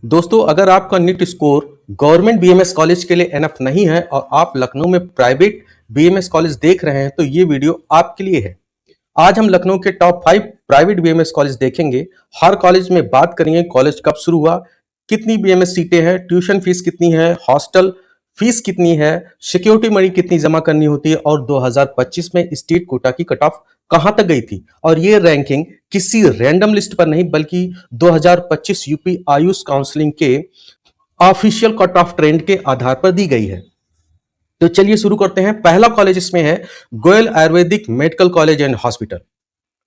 दोस्तों, अगर आपका NEET score government BMS college के लिए एनफ नहीं है और आप लखनऊ में प्राइवेट बीएमएस कॉलेज देख रहे हैं तो ये वीडियो आपके लिए है। आज हम लखनऊ के टॉप 5 प्राइवेट बीएमएस कॉलेज देखेंगे। हर कॉलेज में बात करेंगे कॉलेज कब शुरू हुआ, कितनी बीएमएस सीटें हैं, ट्यूशन फीस कितनी है, हॉस्टल फीस कितनी है, सिक्योरिटी मनी कितनी जमा करनी होती है और 2025 में स्टेट कोटा की कट ऑफ कहां तक गई थी। और ये रैंकिंग किसी रैंडम लिस्ट पर नहीं बल्कि 2025 यूपी आयुष काउंसलिंग के ऑफिशियल कट ऑफ ट्रेंड के आधार पर दी गई है। तो चलिए शुरू करते हैं। पहला कॉलेज इसमें है Goyal Ayurvedic medical college and hospital.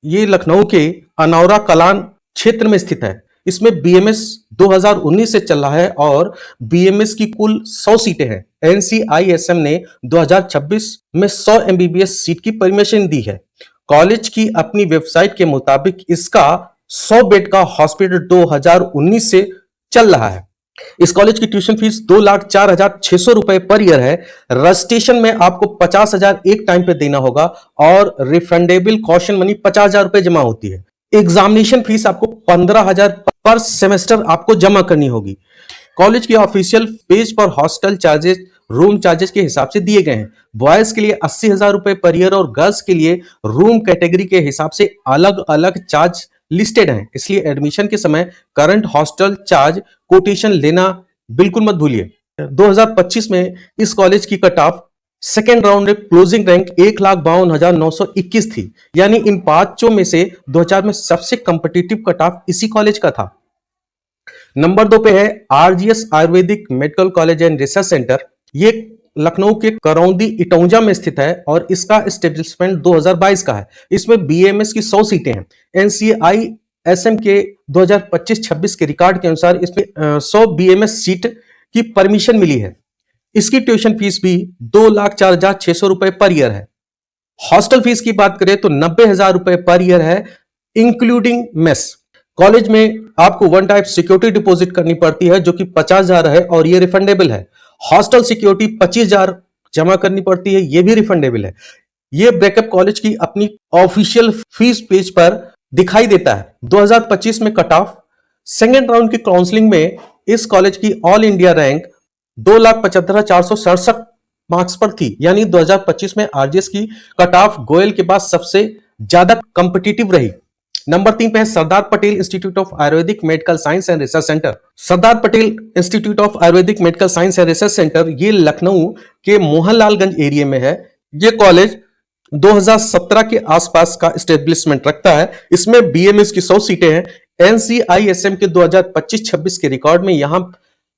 ये लखनऊ के अनौरा कलान क्षेत्र में स्थित है। इसमें बीएमएस 2019 से चल रहा है और बीएमएस की कुल 100 सीटें हैं। एनसीआईएसएम ने 2026 में 100 एमबीबीएस सीट की परमिशन दी है। कॉलेज की अपनी वेबसाइट के मुताबिक इसका 100 बेड का हॉस्पिटल 2019 से चल रहा है। इस कॉलेज की ट्यूशन फीस 2,04,600 रुपए पर ईयर है। रजिस्ट्रेशन में आपको 50,000 एक टाइम पे देना होगा और रिफंडेबल कॉशन मनी 50,000 रुपए जमा होती है। एग्जामिनेशन फीस आपको 15,000 पर सेमेस्टर आपको जमा करनी होगी। कॉलेज की ऑफिशियल पेज पर हॉस्टल चार्जेस रूम चार्जेस के हिसाब से दिए गए हैं। बॉयज के लिए 80,000 रुपए पर ईयर और गर्ल्स के लिए रूम कैटेगरी के हिसाब से अलग अलग चार्ज लिस्टेड हैं। इसलिए एडमिशन के समय करंट हॉस्टल चार्ज कोटेशन लेना बिल्कुल मत भूलिए। 2025 में इस कॉलेज की कट ऑफ सेकेंड राउंड में क्लोजिंग रैंक 1,52,921 थी। यानी इन पांचों में से 2000 में सबसे कंपिटिटिव कट ऑफ इसी कॉलेज का था। नंबर 2 पे है RGS Ayurvedic medical college and research centre. ये लखनऊ के करौंदी इटौंजा में स्थित है और इसका एस्टेब्लिशमेंट 2022 का है। इसमें बीएमएस की 100 सीटें हैं। एनसीआईएसएम के 2025-26 के रिकॉर्ड के अनुसार इसमें 100 बीएमएस सीट की परमिशन मिली है। इसकी ट्यूशन फीस भी 2,04,600 रुपए पर ईयर है। हॉस्टल फीस की बात करें तो 90,000 रुपए पर ईयर है इंक्लूडिंग मेस। कॉलेज में आपको वन टाइप सिक्योरिटी डिपॉजिट करनी पड़ती है जो कि 50,000 है और ये रिफंडेबल है। हॉस्टल सिक्योरिटी 25,000 जमा करनी पड़ती है, ये भी रिफंडेबल है। ये ब्रेकअप कॉलेज की अपनी ऑफिशियल फीस पेज पर दिखाई देता है। 2025 में कट ऑफ सेकेंड राउंड की काउंसलिंग में इस कॉलेज की ऑल इंडिया रैंक 2,75,467 मार्क्स पर थी। यानी 2025 में आरजीएस की कट ऑफ गोयल के बाद सबसे ज्यादा कंपिटिटिव रही। नंबर 3 पे है Sardar Patel institute of Ayurvedic medical science and research centre. Sardar Patel institute of Ayurvedic medical science and research centre ये लखनऊ के मोहनलालगंज एरिया में है। ये कॉलेज 2017 के आसपास का एस्टेब्लिशमेंट रखता है। इसमें बीएमएस की 100 सीटें हैं। एनसीआईएसएम के 2025-26 के रिकॉर्ड में यहां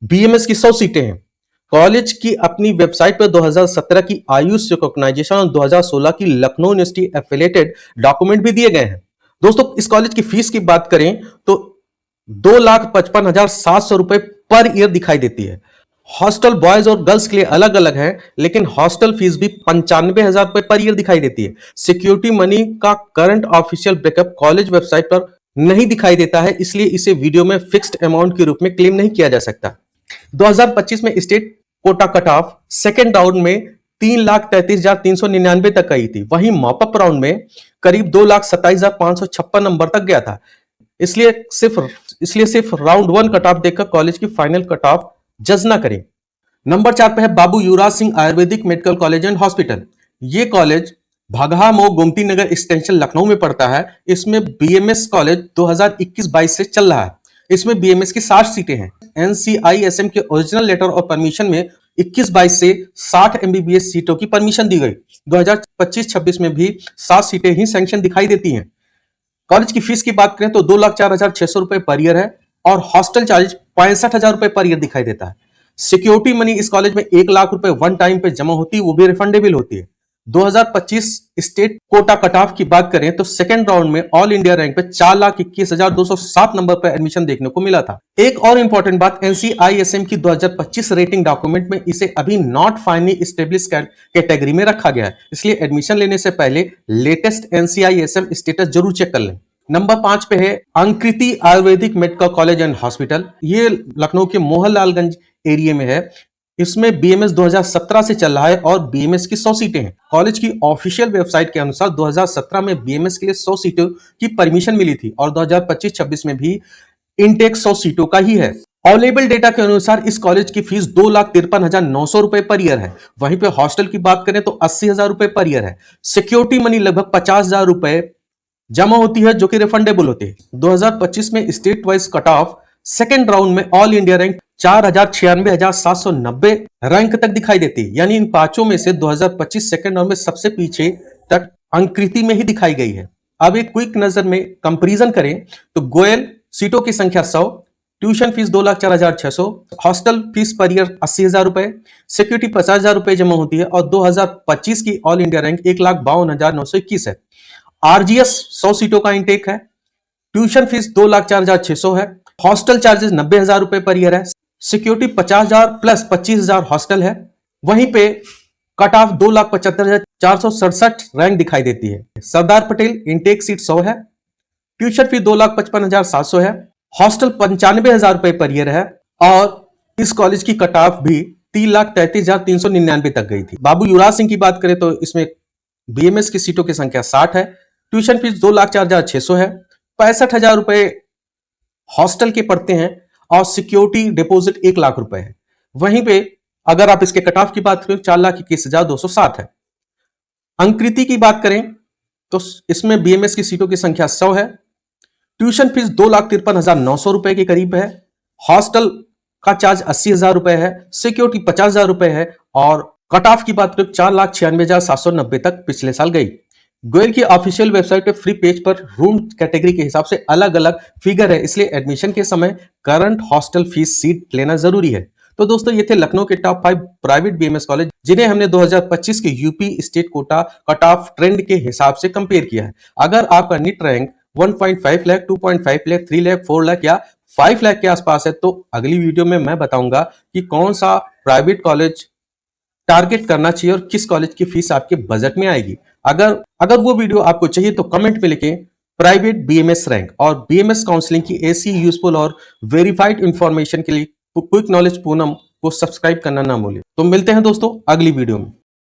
बीएमएस की 100 सीटें हैं। कॉलेज की अपनी वेबसाइट पर 2017 की आयुष रिकॉग्नाइजेशन और 2016 की लखनऊ यूनिवर्सिटी एफिलिएटेड डॉक्यूमेंट भी दिए गए हैं। दोस्तों, इस कॉलेज की फीस की बात करें तो 2,55,700 रुपए पर ईयर दिखाई देती है। हॉस्टल बॉयज और गर्ल्स के लिए अलग अलग है, लेकिन हॉस्टल फीस भी 95,000 रुपए पर ईयर दिखाई देती है। सिक्योरिटी मनी का current official breakup college website पर नहीं दिखाई देता है, इसलिए इसे वीडियो में फिक्स्ड अमाउंट के रूप में क्लेम नहीं किया जा सकता। 2025 में state quota cut off second round में 3,33,399 तक गई थी। वहीं मॉपअप राउंड में करीब 2,27,556 नंबर तक गया था। इसलिए सिर्फ राउंड 1 कट ऑफ देखकर कॉलेज की फाइनल कट ऑफ जज ना करें। नंबर 4 पे है Babu Yuvraj Singh Ayurvedic medical college and hospital. ये कॉलेज भगहा मो गोमती नगर एक्सटेंशन लखनऊ में पड़ता है। इसमें बीएमएस कॉलेज 2021-22 से चल रहा है। इसमें बीएमएस की 60 सीटें हैं। एनसीआईएसएम के ओरिजिनल लेटर और परमिशन में 21-22 से 60 एमबीबीएस सीटों की परमिशन दी गई। 2025-26 में भी 7 सीटें ही सैंक्शन दिखाई देती हैं। कॉलेज की फीस की बात करें तो 2,04,600 रुपए पर ईयर है और हॉस्टल चार्ज 65,000 रुपए पर ईयर दिखाई देता है। सिक्योरिटी मनी इस कॉलेज में 1 लाख रुपए वन टाइम पे जमा होती है, वो भी रिफंडेबल होती है। 2025 स्टेट कोटा कट ऑफ की बात करें तो सेकेंड राउंड में ऑल इंडिया रैंक पे 4,21,207 नंबर पर एडमिशन देखने को मिला था। एक और इंपॉर्टेंट बात, एनसीआईएसएम की 2025 रेटिंग डॉक्यूमेंट में इसे अभी नॉट फाइनली एस्टेब्लिश कैटेगरी में रखा गया है, इसलिए एडमिशन लेने से पहले लेटेस्ट एनसीआईएसएम स्टेटस जरूर चेक कर लें। नंबर 5 पे है Ankriti Ayurvedic medical college and hospital. ये लखनऊ के मोहनलालगंज एरिया में है। इसमें बीएमएस 2017 से चल रहा है और बीएमएस की 100 सीटें हैं। कॉलेज की ऑफिशियल वेबसाइट के अनुसार 2017 में बीएमएस के लिए 100 सीटों की परमिशन मिली थी और 2025-26 में भी इनटेक 100 सीटों का ही है। अवेलेबल डेटा के अनुसार इस कॉलेज की फीस 2,53,900 रुपए पर ईयर है। वहीं पे हॉस्टल की बात करें तो 80,000 रुपए पर ईयर है। सिक्योरिटी मनी लगभग 50,000 रुपए जमा होती है जो कि रिफंडेबल होती है। 2025 में state wise cut off second round में ऑल इंडिया रैंक 4,96,790 रैंक तक दिखाई देती है। यानी इन पांचों में से 2025 सेकेंड राउंड में सबसे पीछे तक अंकृति में ही दिखाई गई है। अब एक क्विक नजर में कंपैरिजन करें तो गोयल सीटों की संख्या 100, tuition fees 2,04,600, hostel fees per year 80,000 रुपए, सिक्योरिटी 50,000 रुपए जमा होती है और 2025 की ऑल इंडिया रैंक 1,52,921 है। आरजीएस 100 सीटों का इंटेक है, ट्यूशन फीस 2,04,600 है, हॉस्टल चार्जेस 90,000 रुपए पर ईयर है, सिक्योरिटी 50,000 प्लस 25,000 हॉस्टल है। वहीं पे कट ऑफ 2,75,467 रैंक दिखाई देती है। सरदार पटेल इंटेक सीट 100 है, ट्यूशन फीस 2,55,700 है, हॉस्टल 95,000 रुपए पर ईयर है और इस कॉलेज की कट ऑफ भी 3,33,399 तक गई थी। बाबू युवराज सिंह की बात करें तो इसमें बीएमएस की सीटों की संख्या 60 है, ट्यूशन फीस 2,04,600 है, 65,000 रुपए हॉस्टल के पड़ते हैं और सिक्योरिटी डिपॉजिट 1 लाख रुपए है। वहीं पे अगर आप इसके कट ऑफ की बात करें 4,21,207 है। अंकृति की बात करें तो इसमें बीएमएस की सीटों की संख्या 100 है, ट्यूशन फीस 2,53,900 रुपए के करीब है, हॉस्टल का चार्ज 80,000 रुपए है, सिक्योरिटी 50,000 रुपए है और कट ऑफ की बात करें 4,96,790 तक पिछले साल गई। गोयल की ऑफिशियल वेबसाइट पे फ्री पेज पर रूम कैटेगरी के हिसाब से अलग अलग फिगर है, इसलिए एडमिशन के समय करंट हॉस्टल फीस सीट लेना जरूरी है। तो दोस्तों ये थे लखनऊ के टॉप 5 प्राइवेट बीएमएस कॉलेज जिन्हें हमने 2025 के UP state quota cut off trend के हिसाब से कंपेयर किया है। अगर आपका नीट रैंक 1.5 लाख, 2.5 लाख, 3 लाख, 4 लाख या 5 लाख के आसपास है तो अगली वीडियो में मैं बताऊंगा कि कौन सा प्राइवेट कॉलेज टारगेट करना चाहिए और किस कॉलेज की फीस आपके बजट में आएगी। अगर वो वीडियो आपको चाहिए तो कमेंट में लिखें प्राइवेट बीएमएस रैंक और बीएमएस काउंसलिंग की ऐसी यूजफुल और वेरीफाइड इंफॉर्मेशन के लिए क्विक नॉलेज पूनम को सब्सक्राइब करना ना भूलिए। तो मिलते हैं दोस्तों अगली वीडियो में।